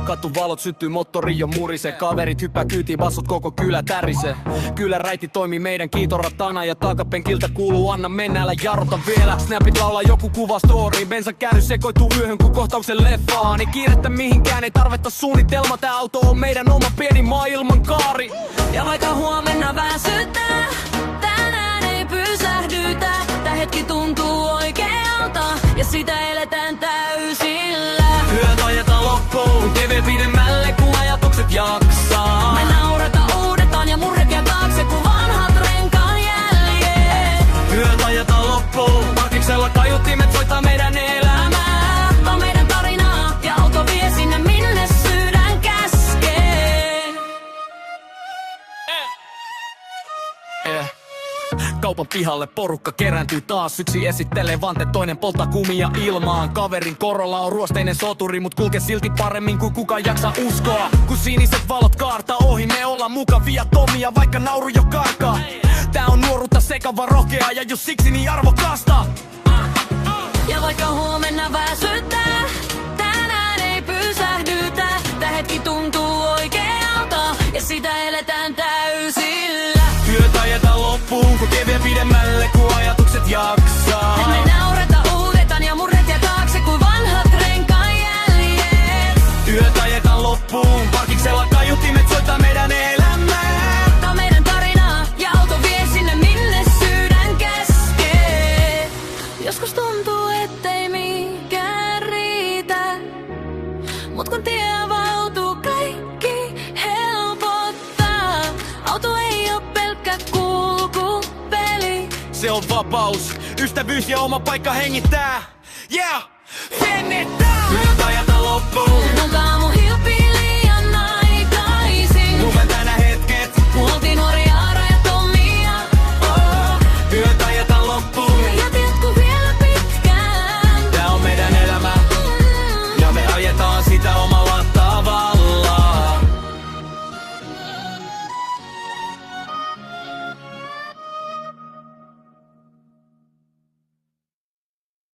Katuvalot syttyy, moottori jo murise. Kaverit hyppää kyytiin, bassot koko kylä tärise. Kylä räiti toimii meidän kiitoratana ja takapenkiltä kuuluu anna mennä, älä jarruta vielä. Snapit laulaa joku kuva story, bensan kääry sekoituu yöhön kun kohtauksen leffaan. Ei kiirettä mihinkään, ei tarvetta suunnitelma, tää auto on meidän oma pieni maailman kaari. Ja vaikka huomenna väsyttää, tänään ei pysähdytä. Tää hetki tuntuu oikealta ja sitä eletään täysillä. Yöt ajetaan loppuun, TV pidemmälle kun ajatukset jaksaa. Me naurataan uudetaan ja murrekia taakse kun vanhat renkaan jäljet. Yöt ajetaan loppuun, parkiksella kaiuttimet soittaa meidän elämää. Tää on meidän tarinaa ja auto vie sinne minne sydän käskee. Kaupan pihalle porukka kerääntyy taas. Yksi esittelee vanteet, toinen polttaa kumia ilmaan. Kaverin korolla on ruosteinen soturi, mut kulke silti paremmin kuin kukaan jaksa uskoa. Kun siniset valot kaartaa ohi, me ollaan mukavia tomia, vaikka nauru jo karkaa. Tää on nuoruutta sekava rohkea ja just siksi niin arvokasta. Ja vaikka huomenna väsyttää, tänään ei pysähdytä. Tää hetki tuntuu oikealta ja sitä eletään täysillä. Työt ajetaan loppuun, kun TV pidemmälle kun ajatukset jaksaa. Me naurata uudetaan ja murretia taakse kuin vanhat renkaan jäljet. Työt ajetaan loppuun, parkiksella kaiuttimet soittaa meidän elämää. Tää on meidän tarinaa ja auto vie sinne minne sydän käskee. Joskus tuntuu ettei mikään riitä, mut kun tie avautuu kaikki helpottaa. Auto ei oo pelkkä kulkupeli. Se on vapaus, ystävyys ja oma paikka hengittää. Yeah, vennetään! Työt ajetaan